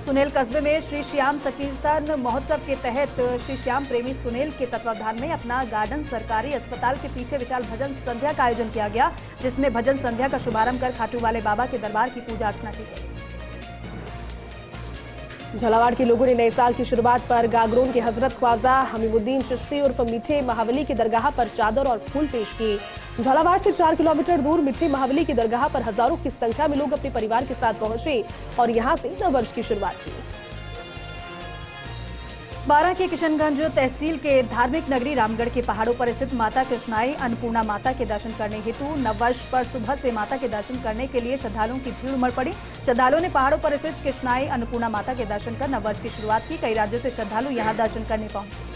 सुनेल कस्बे में श्री श्याम संकीर्तन महोत्सव के तहत श्री श्याम प्रेमी सुनेल के तत्वावधान में अपना गार्डन सरकारी अस्पताल के पीछे विशाल भजन संध्या का आयोजन किया गया, जिसमें भजन संध्या का शुभारंभ कर खाटू वाले बाबा के दरबार की पूजा अर्चना की गई। झालावाड़ के लोगों ने नए साल की शुरुआत पर गागरोन के हजरत ख्वाजा हमीमुद्दीन चिश्ती उर्फ मीठे महावली की दरगाह पर चादर और फूल पेश किए। झालावाड़ से 4 किलोमीटर दूर मीठे महावली की दरगाह पर हजारों की संख्या में लोग अपने परिवार के साथ पहुंचे और यहां से नव वर्ष की शुरुआत की। बारां के किशनगंज तहसील के धार्मिक नगरी रामगढ़ के पहाड़ों पर स्थित माता कृष्णाई अन्नपूर्णा माता के दर्शन करने हेतु नववर्ष पर सुबह से माता के दर्शन करने के लिए श्रद्धालुओं की भीड़ उमड़ पड़ी। श्रद्धालुओं ने पहाड़ों पर स्थित कृष्णाई अन्नपूर्णा माता के दर्शन कर नववर्ष की शुरुआत की। कई राज्यों से श्रद्धालु यहां दर्शन करने पहुंचे।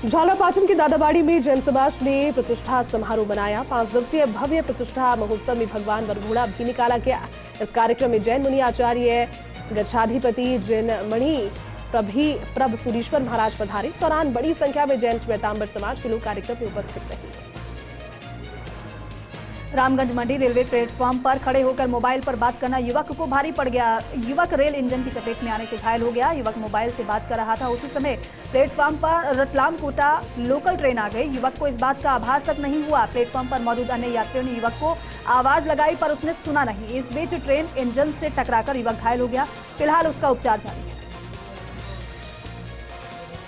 झालापाटन की दादाबाड़ी में जैन समाज ने प्रतिष्ठा समारोह मनाया। 5 दिवसीय भव्य प्रतिष्ठा महोत्सव में भगवान वरघोड़ा भी निकाला गया। इस कार्यक्रम में जैन मुनि आचार्य गच्छाधिपति जैन मणि प्रभ सूरीश्वर महाराज पधारे। इस दौरान बड़ी संख्या में जैन श्वेतांबर समाज के लोग कार्यक्रम में उपस्थित रहे। रामगंज मंडी रेलवे प्लेटफॉर्म पर खड़े होकर मोबाइल पर बात करना युवक को भारी पड़ गया। युवक रेल इंजन की चपेट में आने से घायल हो गया। युवक मोबाइल से बात कर रहा था, उसी समय प्लेटफॉर्म पर रतलाम कोटा लोकल ट्रेन आ गई। युवक को इस बात का आभास तक नहीं हुआ। प्लेटफॉर्म पर मौजूद अन्य यात्रियों ने युवक को आवाज लगाई पर उसने सुना नहीं। इस बीच ट्रेन इंजन से टकराकर युवक घायल हो गया। फिलहाल उसका उपचार जारी है।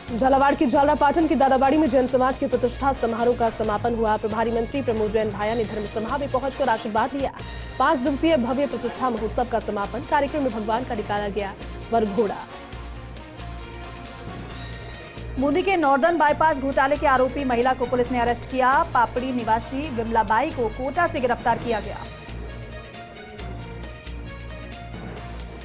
झालावाड़ की झालापाटन की दादाबाड़ी में जैन समाज के प्रतिष्ठा समारोह का समापन हुआ। प्रभारी मंत्री प्रमोद जैन भाया ने धर्मसभा में पहुंचकर आशीर्वाद लिया। 5 दिवसीय भव्य प्रतिष्ठा महोत्सव का समापन कार्यक्रम में भगवान का निकाला गया वरघोड़ा। बूंदी के नॉर्दर्न बाईपास घोटाले के आरोपी महिला को पुलिस ने अरेस्ट किया। पापड़ी निवासी विमलाबाई को कोटा से गिरफ्तार किया गया।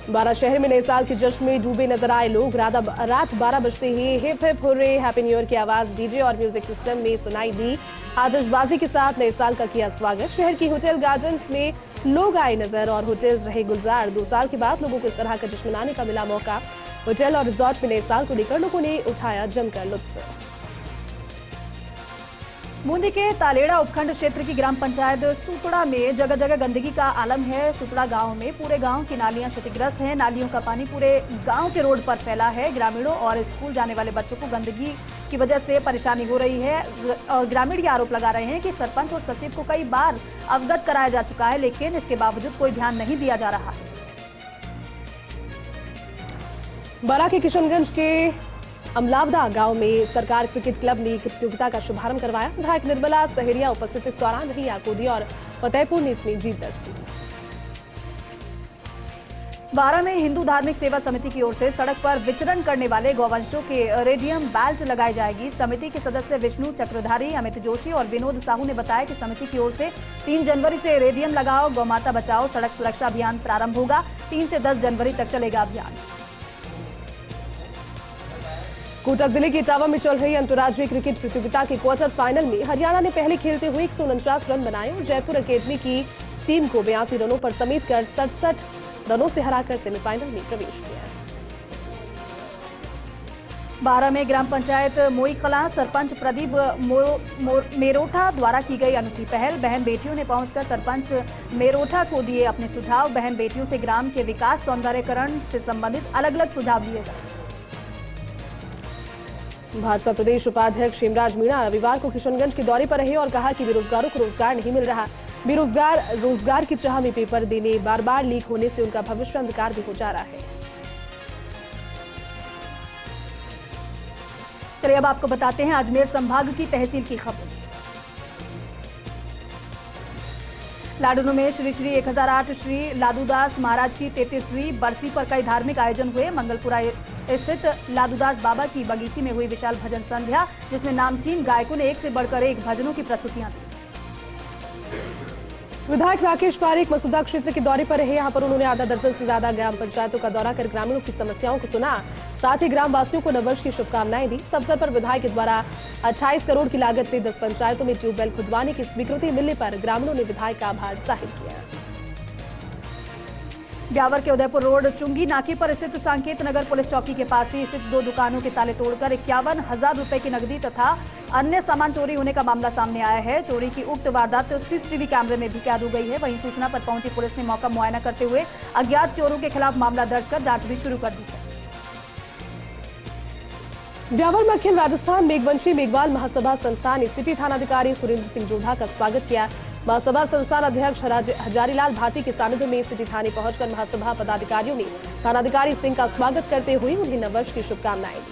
12 शहर में नए साल के जश्न में डूबे नजर आए लोग। रात 12 बजते ही hip hip hurray happy new year की आवाज डीजे और म्यूजिक सिस्टम में सुनाई दी। आतिशबाजी के साथ नए साल का किया स्वागत। शहर की होटल गार्डन्स में लोग आए नजर और होटल्स रहे गुलजार। 2 साल के बाद लोगों को इस तरह का जश्न मनाने का मिला मौका। होटल और रिजॉर्ट में नए साल को लेकर लोगों ने उठाया जमकर लुत्फ। बूंदी के तालेड़ा उपखंड क्षेत्र की ग्राम पंचायत सुतड़ा में जगह जगह गंदगी का आलम है। सुतड़ा गांव में पूरे गांव की नालियां क्षतिग्रस्त हैं। नालियों का पानी पूरे गांव के रोड पर फैला है। ग्रामीणों और स्कूल जाने वाले बच्चों को गंदगी की वजह से परेशानी हो रही है और ग्रामीण ये आरोप लगा रहे हैं कि सरपंच और सचिव को कई बार अवगत कराया जा चुका है, लेकिन इसके बावजूद कोई ध्यान नहीं दिया जा रहा है। बरा के किशनगंज के अमलावदा गांव में सरकार क्रिकेट क्लब ने प्रतियोगिता का शुभारंभ करवाया। विधायक निर्मला सहरिया उपस्थित इस दौरान रही। आकोदी और फतेहपुर ने इसमें जीत दर्ज की। बारा में हिंदू धार्मिक सेवा समिति की ओर से सड़क पर विचरण करने वाले गौवंशों के रेडियम बेल्ट लगाई जाएगी। समिति के सदस्य विष्णु चक्रधारी, अमित जोशी और विनोद साहू ने बताया कि समिति की ओर से 3 जनवरी से रेडियम लगाओ गौमाता बचाओ सड़क सुरक्षा अभियान प्रारंभ होगा। 3 से 10 जनवरी तक चलेगा अभियान। कोटा जिले के इटावा में चल रही अंतर्राज्यीय क्रिकेट प्रतियोगिता के क्वार्टर फाइनल में हरियाणा ने पहले खेलते हुए 149 रन बनाए और जयपुर अकेडमी की टीम को 82 रनों पर समेटकर 67 रनों से हराकर सेमीफाइनल में प्रवेश किया। बारा में ग्राम पंचायत मोईकला सरपंच प्रदीप मेरोठा द्वारा की गई अनूठी पहल। बहन बेटियों ने पहुंचकर सरपंच मेरोठा को दिए अपने सुझाव। बहन बेटियों से ग्राम के विकास सौंदर्यकरण से संबंधित अलग अलग सुझाव दिए गए। भाजपा प्रदेश उपाध्यक्ष हेमराज मीणा रविवार को किशनगंज के दौरे पर रहे और कहा कि बेरोजगारों को रोजगार नहीं मिल रहा। बेरोजगार रोजगार की चाह में पेपर देने बार बार लीक होने से उनका भविष्य अंधकार भी हो जा रहा है। चलिए अब आपको बताते हैं अजमेर संभाग की तहसील की खबर। लाडनू में श्री 1008 श्री लादूदास महाराज की 33वीं बरसी पर कई धार्मिक आयोजन हुए। मंगलपुरा स्थित लादूदास बाबा की बगीची में हुई विशाल भजन संध्या, जिसमें नामचीन गायकों ने एक से बढ़कर एक भजनों की प्रस्तुतियां दी। विधायक राकेश पारेख मसूदा क्षेत्र के दौरे पर रहे। यहाँ पर उन्होंने आधा दर्जन से ज्यादा ग्राम पंचायतों का दौरा कर ग्रामीणों की समस्याओं को सुना। साथ ही ग्राम वासियों को नववर्ष की शुभकामनाएं दी। इस अवसर पर विधायक के द्वारा 28 करोड़ की लागत से 10 पंचायतों में ट्यूबवेल खुदवाने की स्वीकृति मिलने पर ग्रामीणों ने विधायक का आभार जाहिर किया। ब्यावर के उदयपुर रोड चुंगी नाके पर स्थित सांकेत नगर पुलिस चौकी के पास ही स्थित 2 दुकानों के ताले तोड़कर 51,000 रुपए की नकदी तथा अन्य सामान चोरी होने का मामला सामने आया है। चोरी की उक्त वारदात सीसीटीवी कैमरे में भी कैद हो गई है। वहीं सूचना पर पहुंची पुलिस ने मौका मुआयना करते हुए अज्ञात चोरों के खिलाफ मामला दर्ज कर जांच भी शुरू कर दी है। ब्यावर में अखिल राजस्थान मेघवंशी मेघवाल महासभा संस्थान ने सिटी थानाधिकारी सुरेंद्र सिंह जोधा का स्वागत किया। महासभा संस्थान अध्यक्ष हजारीलाल भाटी के सानिध्य में सिटी थाने पहुंचकर महासभा पदाधिकारियों ने थानाधिकारी सिंह का स्वागत करते हुए उन्हें नववर्ष की शुभकामनाएं दी।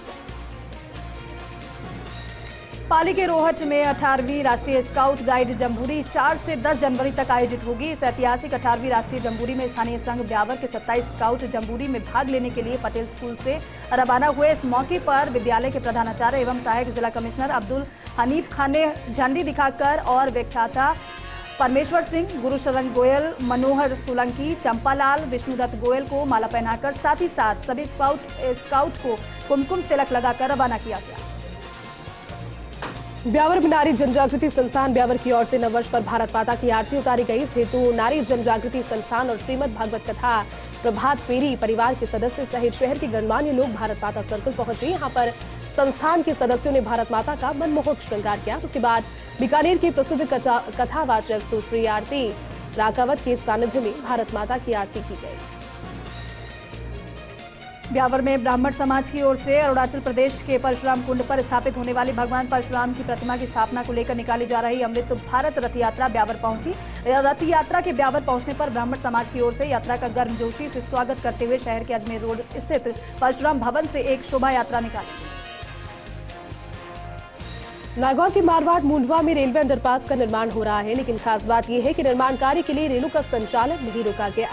पाली के रोहट में 18वीं राष्ट्रीय स्काउट गाइड जम्बूरी 4 से 10 जनवरी तक आयोजित होगी। इस ऐतिहासिक 18वीं राष्ट्रीय जम्बूरी में स्थानीय संघ ब्यावर के 27 स्काउट जम्बूरी में भाग लेने के लिए पटेल स्कूल से रवाना हुए। इस मौके पर विद्यालय के प्रधानाचार्य एवं सहायक जिला कमिश्नर अब्दुल हनीफ खान ने झंडी दिखाकर और व्याख्याता परमेश्वर सिंह, गुरुशरण गोयल, मनोहर सोलंकी, चंपालाल, विष्णुदत्त गोयल को माला पहनाकर साथ ही साथ सभी स्काउट को कुमकुम तिलक लगाकर रवाना किया गया। ब्यावर में नारी जनजागृति संस्थान ब्यावर की ओर से नववर्ष पर भारत माता की आरती उतारी गई। इस हेतु नारी जनजागृति संस्थान और श्रीमद भागवत कथा प्रभात फेरी परिवार के सदस्य सहित शहर के गणमान्य लोग भारत माता सर्कल पहुंचे। यहाँ पर संस्थान के सदस्यों ने भारत माता का मनमोहक श्रृंगार किया। उसके बाद बीकानेर के प्रसिद्ध कथावाचक सुश्री आरती राकावत के सानिध्य में भारत माता की आरती की गई। ब्यावर में ब्राह्मण समाज की ओर से अरुणाचल प्रदेश के परशुराम कुंड पर स्थापित होने वाली भगवान परशुराम की प्रतिमा की स्थापना को लेकर निकाली जा रही अमृत भारत रथ यात्रा ब्यावर पहुंची। रथ यात्रा के ब्यावर पहुंचने पर ब्राह्मण समाज की ओर से यात्रा का गर्मजोशी से स्वागत करते हुए शहर के अजमेर रोड स्थित परशुराम भवन से एक शोभा यात्रा निकाली। नागौर के मारवाड़ मुंडवा में रेलवे अंडरपास का निर्माण हो रहा है, लेकिन खास बात यह है कि निर्माण कार्य के लिए रेलों का संचालन नहीं रोका गया।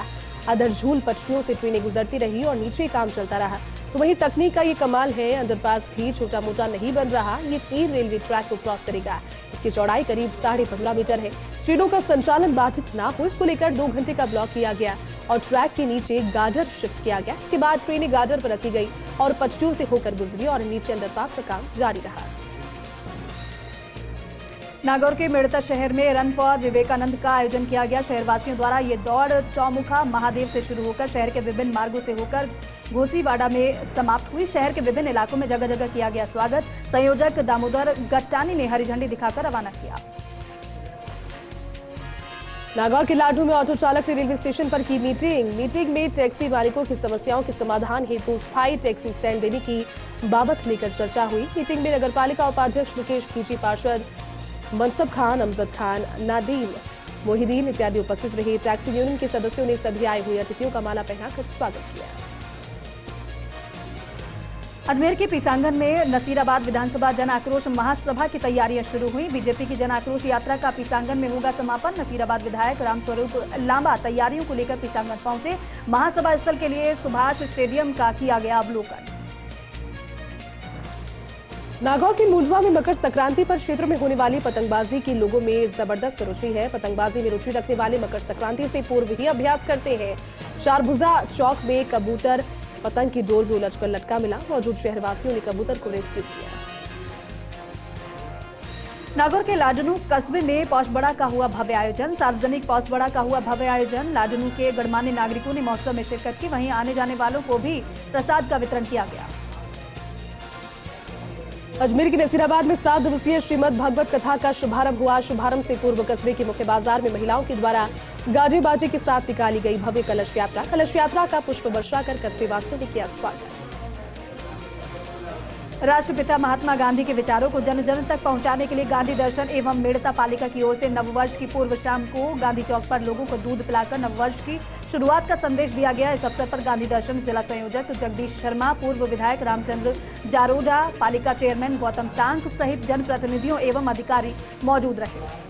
अधरझूल पटरियों से ट्रेनें गुजरती रही और नीचे काम चलता रहा। तो वहीं तकनीक का ये कमाल है, अंडरपास भी छोटा मोटा नहीं बन रहा। ये 3 रेलवे ट्रैक को क्रॉस करेगा। इसकी चौड़ाई करीब 15.5 मीटर है। ट्रेनों का संचालन बाधित ना हो, इसको लेकर 2 घंटे का ब्लॉक किया गया और ट्रैक के नीचे गार्डर शिफ्ट किया गया। इसके बाद ट्रेनें गार्डर पर रखी गई और पटरियों से होकर गुजरी और नीचे अंडरपास का काम जारी रहा। नागौर के मेड़ता शहर में रन फॉर विवेकानंद का आयोजन किया गया। शहरवासियों द्वारा ये दौड़ चौमुखा महादेव से शुरू होकर शहर के विभिन्न मार्गों से होकर घोसीवाड़ा में समाप्त हुई। शहर के विभिन्न इलाकों में जगह जगह किया गया स्वागत। संयोजक दामोदर गट्टानी ने हरी झंडी दिखाकर रवाना किया। नागौर के लाडू में ऑटो चालक ने रेलवे स्टेशन पर की मीटिंग में टैक्सी मालिकों की समस्याओं के समाधान हेतु स्थायी टैक्सी स्टैंड देने की बाबत लेकर चर्चा हुई। मीटिंग में नगरपालिका उपाध्यक्ष मुकेश खींची, पार्षद मनसब खान, अमजद खान, नादीम मोहिदीन इत्यादि उपस्थित रहे। टैक्सी यूनियन के सदस्यों ने सभी आए हुए अतिथियों का माला पहनाकर स्वागत किया। अजमेर के पीसांगन में नसीराबाद विधानसभा जन आक्रोश महासभा की तैयारियां शुरू हुई। बीजेपी की जन आक्रोश यात्रा का पीसांगन में होगा समापन। नसीराबाद विधायक रामस्वरूप लांबा तैयारियों को लेकर पीसांगन पहुंचे। महासभा स्थल के लिए सुभाष स्टेडियम का किया गया अवलोकन। नागौर के मुंडवा में मकर संक्रांति पर क्षेत्र में होने वाली पतंगबाजी की लोगों में जबरदस्त रुचि है। पतंगबाजी में रुचि रखने वाले मकर संक्रांति से पूर्व ही अभ्यास करते हैं। चारभुजा चौक में कबूतर पतंग की डोर में उलझकर लटका मिला। मौजूद शहरवासियों ने कबूतर को रेस्क्यू किया। नागौर के लाडनू कस्बे में पौषबड़ा का हुआ भव्य आयोजन। सार्वजनिक पौषबड़ा का हुआ भव्य आयोजन। लाडनू के गणमान्य नागरिकों ने महोत्सव में शिरकत की। वहीं आने जाने वालों को भी प्रसाद का वितरण किया गया। अजमेर के नसीराबाद में 7 दिवसीय श्रीमद् भागवत कथा का शुभारंभ हुआ। शुभारंभ से पूर्व कस्बे के मुख्य बाजार में महिलाओं के द्वारा गाजे बाजे के साथ निकाली गई भव्य कलश यात्रा। कलश यात्रा का पुष्प वर्षा कर कस्बे वासियों ने किया स्वागत। राष्ट्रपिता महात्मा गांधी के विचारों को जन जन तक पहुंचाने के लिए गांधी दर्शन एवं मेड़ता पालिका की ओर से नववर्ष की पूर्व शाम को गांधी चौक पर लोगों को दूध पिलाकर नववर्ष की शुरुआत का संदेश दिया गया। इस अवसर पर गांधी दर्शन जिला संयोजक जगदीश शर्मा, पूर्व विधायक रामचंद्र जारोडा, पालिका चेयरमैन गौतम टांक सहित जनप्रतिनिधियों एवं अधिकारी मौजूद रहे।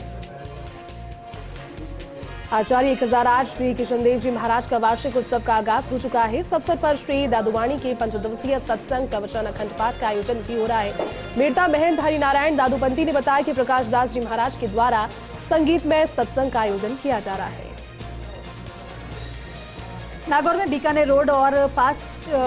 आचार्य 1008 श्री कृष्णदेव जी महाराज का वार्षिक उत्सव का आगाज हो चुका है। इस अवसर पर श्री दादुवाणी के 5 दिवसीय सत्संग प्रवचन अखंड पाठ का आयोजन भी हो रहा है। मेड़ता महंत हरिनारायण दादूपंती ने बताया कि प्रकाश दास जी महाराज के द्वारा संगीतमय सत्संग का आयोजन किया जा रहा है। नागौर में बीकानेर रोड और पास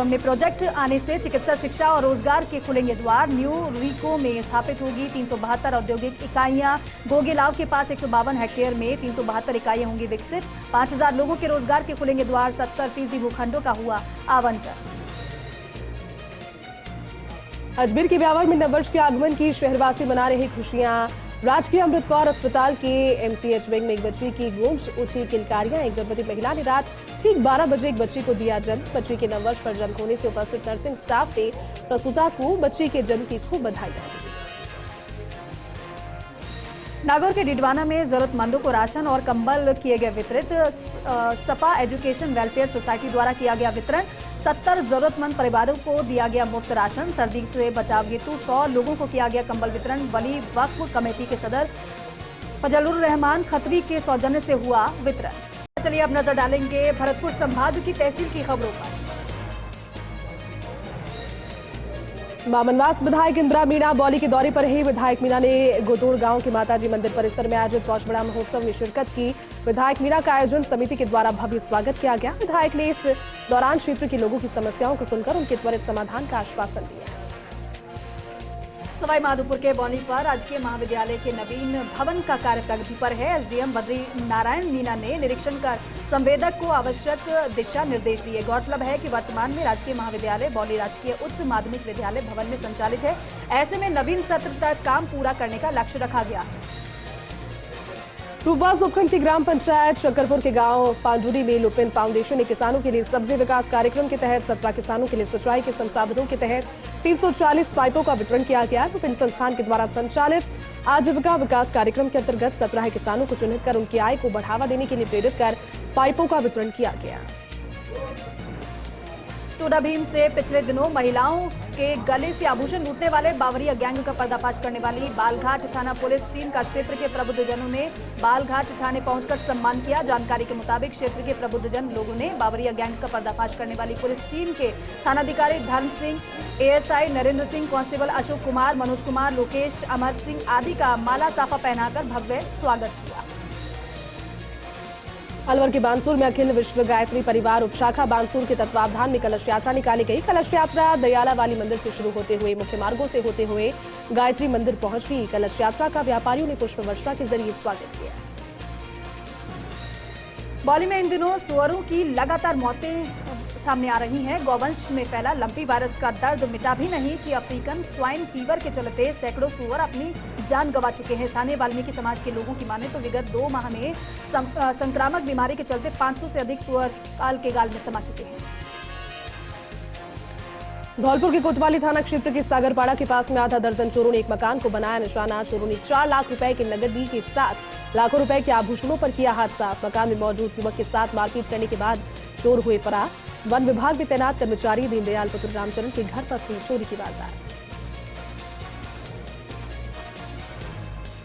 में प्रोजेक्ट आने से चिकित्सा शिक्षा और रोजगार के खुलेंगे द्वार। न्यू रिको में स्थापित होगी 372 औद्योगिक इकाइयां। गोगेलाव के पास 152 हेक्टेयर में 372 इकाइयां होंगी विकसित। 5000 लोगों के रोजगार के खुलेंगे द्वार। 70% भूखंडों का हुआ आवंटन। अजमेर के ब्यावर में नववर्ष के आगमन की शहरवासी मना रहे खुशियां। राजकीय अमृत कौर अस्पताल के एमसीएच विंग में एक बच्ची की गूंज उठी किलकारियां। एक गर्भवती महिला ने रात ठीक 12 बजे एक बच्ची को दिया जन्म। बच्ची के नववर्ष पर जन्म होने से उपस्थित नर्सिंग स्टाफ ने प्रसूता को बच्ची के जन्म की खूब बधाई दी। नागौर के डिडवाना में जरूरतमंदों को राशन और कंबल किए गए वितरित। सफा एजुकेशन वेलफेयर सोसाइटी द्वारा किया गया वितरण। 70 जरूरतमंद परिवारों को दिया गया मुफ्त राशन। सर्दी से बचाव हेतु 100 लोगों को किया गया कंबल वितरण। वली वक्फ कमेटी के सदर फजलुर रहमान खत्री के सौजन्य से हुआ वितरण। चलिए अब नजर डालेंगे भरतपुर संभाग की तहसील की खबरों पर। मामनवास विधायक इंदिरा मीणा बौली के दौरे पर रही। विधायक मीणा ने गोटोड़ गांव के माताजी मंदिर परिसर में आयोजित पौषबड़ा महोत्सव में शिरकत की। विधायक मीणा का आयोजन समिति के द्वारा भव्य स्वागत किया गया। विधायक ने इस दौरान क्षेत्र के लोगों की समस्याओं को सुनकर उनके त्वरित समाधान का आश्वासन दिया। सवाई माधोपुर के बौनी पर राजकीय महाविद्यालय के नवीन भवन का कार्य प्रगति पर है। एसडीएम बद्री नारायण मीणा ने निरीक्षण कर संवेदक को आवश्यक दिशा निर्देश दिए। गौरतलब है कि वर्तमान में राजकीय महाविद्यालय बौली राजकीय उच्च माध्यमिक विद्यालय भवन में संचालित है। ऐसे में नवीन सत्र तक काम पूरा करने का लक्ष्य रखा गया है। रूपवास उपखंड की ग्राम पंचायत शक्करपुर के गांव पांडुरी में लुपिन फाउंडेशन ने किसानों के लिए सब्जी विकास कार्यक्रम के तहत 17 किसानों के लिए सिंचाई के संसाधनों के तहत 340 पाइपों का वितरण किया गया। लुपिन संस्थान के द्वारा संचालित आजीविका विकास कार्यक्रम के अंतर्गत 17 किसानों को चिन्हित कर उनकी आय को बढ़ावा देने के लिए प्रेरित कर पाइपों का वितरण किया गया। टोडा भीम से पिछले दिनों महिलाओं के गले से आभूषण लूटने वाले बावरिया गैंग का पर्दाफाश करने वाली बालघाट थाना पुलिस टीम का क्षेत्र के प्रबुद्धजनों ने बालघाट थाने पहुंचकर सम्मान किया। जानकारी के मुताबिक क्षेत्र के प्रबुद्धजन लोगों ने बावरिया गैंग का पर्दाफाश करने वाली पुलिस टीम के थानाधिकारी धर्म सिंह, एएसआई नरेंद्र सिंह, कांस्टेबल अशोक कुमार, मनोज कुमार, लोकेश, अमर सिंह आदि का माला साफा पहनाकर भव्य स्वागत किया। अलवर के बानसूर में अखिल विश्व गायत्री परिवार उपशाखा बानसूर के तत्वावधान में कलश यात्रा निकाली गई। कलश यात्रा दयाला वाली मंदिर से शुरू होते हुए मुख्य मार्गों से होते हुए गायत्री मंदिर पहुंची। कलश यात्रा का व्यापारियों ने पुष्प वर्षा के जरिए स्वागत किया। बौली में इन दिनों सुअरों की लगातार मौतें सामने आ रही हैं। गौवंश में फैला लंपी वायरस का दर्द मिटा भी नहीं कि अफ्रीकन स्वाइन फीवर के चलते सैकड़ों सुअर अपनी जान गंवा चुके हैं। स्थानीय वाल्मीकि समाज के लोगों की माने तो विगत 2 माह में संक्रामक बीमारी के चलते 500 से अधिक सुअर काल के गाल में समा चुके हैं। धौलपुर के कोतवाली थाना क्षेत्र के सागरपाड़ा के पास में आधा दर्जन चोरों ने एक मकान को बनाया निशाना। चोरों ने 4 लाख रुपए की नकदी के साथ लाखों रुपए के आभूषणों पर किया हाथ साफ। मकान में मौजूद युवक के साथ मारपीट करने के बाद चोर हुए फरार। वन विभाग में तैनात कर्मचारी दीनदयाल पुत्र रामचरण के घर पर हुई चोरी की वारदात।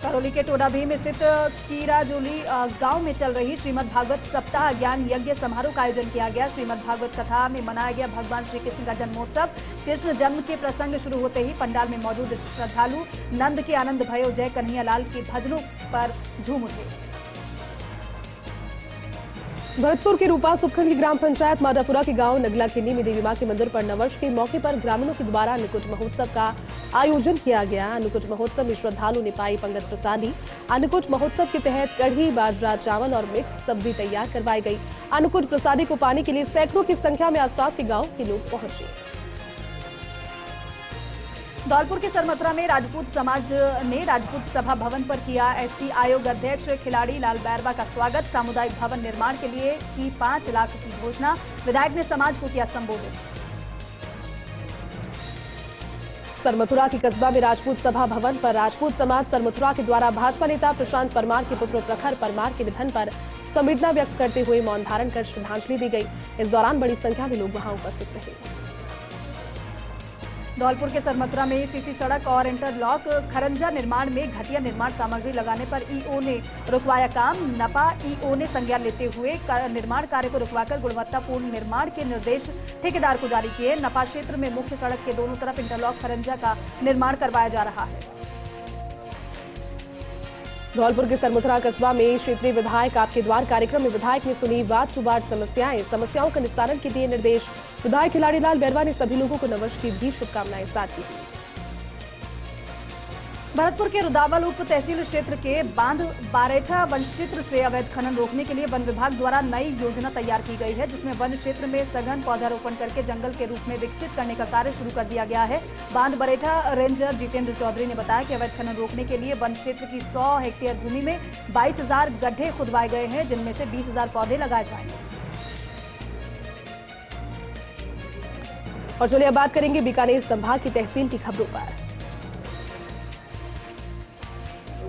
करौली के टोडा भीम स्थित कीराजोली गांव में चल रही श्रीमद् भागवत सप्ताह ज्ञान यज्ञ समारोह का आयोजन किया गया। श्रीमद् भागवत कथा में मनाया गया भगवान श्री कृष्ण का जन्मोत्सव। कृष्ण जन्म के प्रसंग शुरू होते ही पंडाल में मौजूद श्रद्धालु नंद के आनंद भयो जय कन्हैया लाल के भजनों पर झूम उठे। भरतपुर के रूपा उपखंड की ग्राम पंचायत मादापुरा के गांव नगला किन्नी में देवी मां के मंदिर पर नववर्ष के मौके पर ग्रामीणों के द्वारा अन्नकूट महोत्सव का आयोजन किया गया। अन्नकूट महोत्सव में श्रद्धालु ने पाई पंगत प्रसादी। अन्नकूट महोत्सव के तहत कढ़ी, बाजरा, चावल और मिक्स सब्जी तैयार करवाई गई। अन्नकूट प्रसादी को पाने के लिए सैकड़ों की संख्या में आसपास के गाँव के लोग पहुंचे। धौलपुर के सरमथुरा में राजपूत समाज ने राजपूत सभा भवन पर किया एससी आयोग अध्यक्ष खिलाड़ी लाल बैरवा का स्वागत। सामुदायिक भवन निर्माण के लिए की 5 लाख की घोषणा। विधायक ने समाज को किया संबोधित। सरमथुरा के कस्बा में राजपूत सभा भवन पर राजपूत समाज सरमथुरा के द्वारा भाजपा नेता प्रशांत परमार के पुत्र प्रखर परमार के निधन पर संवेदना व्यक्त करते हुए मौन धारण कर श्रद्धांजलि दी गई। इस दौरान बड़ी संख्या में लोग वहां उपस्थित रहे। धौलपुर के सरमथुरा में सीसी सड़क और इंटरलॉक खरंजा निर्माण में घटिया निर्माण सामग्री लगाने पर ईओ ने रुकवाया काम। नपा ईओ ने संज्ञान लेते हुए निर्माण कार्य को रुकवाकर गुणवत्तापूर्ण निर्माण के निर्देश ठेकेदार को जारी किए। नपा क्षेत्र में मुख्य सड़क के दोनों तरफ इंटरलॉक खरंजा का निर्माण करवाया जा रहा है। धौलपुर के सरमथुरा कस्बा में क्षेत्रीय विधायक आपके द्वार कार्यक्रम में विधायक ने सुनी वार्ड टू वार्ड समस्याओं का निस्तारण के दिए निर्देश। विधायक खिलाड़ी लाल बैरवा ने सभी लोगों को नववर्ष की भी शुभकामनाएं साथ की। भरतपुर के रुदावल उप तहसील क्षेत्र के बांध बारेठा वन क्षेत्र से अवैध खनन रोकने के लिए वन विभाग द्वारा नई योजना तैयार की गई है, जिसमें वन क्षेत्र में सघन पौधारोपण करके जंगल के रूप में विकसित करने का कार्य शुरू कर दिया गया है। बांध बरेठा रेंजर जितेंद्र चौधरी ने बताया कि अवैध खनन रोकने के लिए वन क्षेत्र की 100 हेक्टेयर भूमि में 22,000 गड्ढे खुदवाए गए हैं, जिनमें से 20,000 पौधे लगाए जाएंगे। और चलिए अब बात करेंगे बीकानेर संभाग की तहसील की खबरों पर।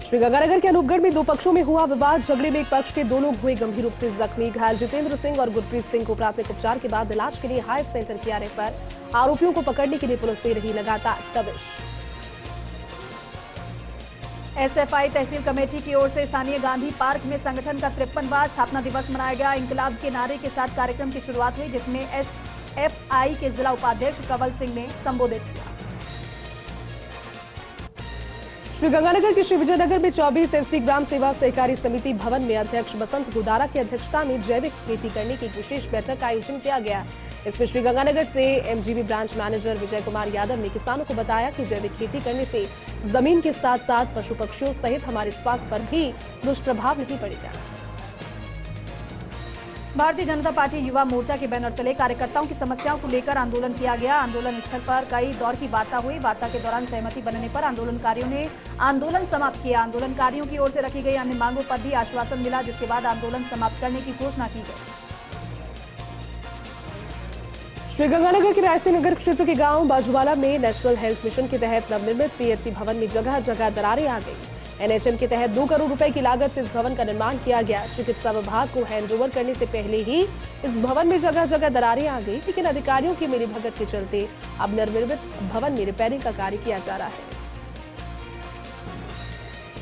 श्रीगंगानगर के अनूपगढ़ में 2 पक्षों में हुआ विवाद। झगड़े में एक पक्ष के दोनों हुए गंभीर रूप से जख्मी। घायल जितेंद्र सिंह और गुरप्रीत सिंह को प्राथमिक उपचार के बाद इलाज के लिए हायर सेंटर किया आने पर आरोपियों को पकड़ने के लिए पुलिस दे रही लगातार तविश। एसएफआई तहसील कमेटी की ओर से स्थानीय गांधी पार्क में संगठन का 53वां स्थापना दिवस मनाया गया। इंकलाब के नारे के साथ कार्यक्रम की शुरुआत हुई, जिसमें एसएफआई के जिला उपाध्यक्ष कंवल सिंह ने संबोधित किया। श्रीगंगानगर के श्री विजयनगर में 24 एसटी ग्राम सेवा सहकारी समिति भवन में अध्यक्ष बसंत गुदारा की अध्यक्षता में जैविक खेती करने की एक विशेष बैठक का आयोजन किया गया। इसमें श्रीगंगानगर से MGB branch manager Vijay Kumar Yadav ने किसानों को बताया कि जैविक खेती करने से जमीन के साथ साथ पशु पक्षियों सहित हमारे स्वास्थ्य पर भी दुष्प्रभाव नहीं पड़ेगा। भारतीय जनता पार्टी युवा मोर्चा के बैनर तले कार्यकर्ताओं की समस्याओं को लेकर आंदोलन किया गया। आंदोलन स्थल पर कई दौर की वार्ता हुई। वार्ता के दौरान सहमति बनने पर आंदोलनकारियों ने आंदोलन समाप्त किया। आंदोलनकारियों की ओर से रखी गई अन्य मांगों पर भी आश्वासन मिला, जिसके बाद आंदोलन समाप्त करने की घोषणा की गई। श्रीगंगानगर के रायसी नगर क्षेत्र के गांव बाजूवाला में नेशनल हेल्थ मिशन के तहत नवनिर्मित पीएचसी भवन में जगह जगह दरारें आ गई। एनएचएम के तहत 2 करोड़ रुपए की लागत से इस भवन का निर्माण किया गया। चिकित्सा विभाग को हैंडओवर करने से पहले ही इस भवन में जगह जगह दरारें आ गई, लेकिन अधिकारियों की मिलीभगत के चलते अब निर्मित भवन में रिपेयरिंग का कार्य किया जा रहा है।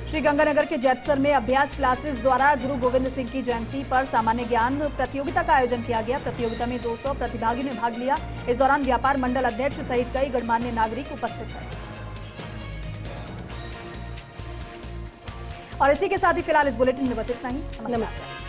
श्रीगंगानगर के जैतसर में अभ्यास क्लासेस द्वारा गुरु गोविंद सिंह की जयंती पर सामान्य ज्ञान प्रतियोगिता का आयोजन किया गया। प्रतियोगिता में 200 प्रतिभागियों ने भाग लिया। इस दौरान व्यापार मंडल अध्यक्ष सहित कई गणमान्य नागरिक उपस्थित थे। और इसी के साथ ही फिलहाल इस बुलेटिन में बस इतना ही। नमस्कार।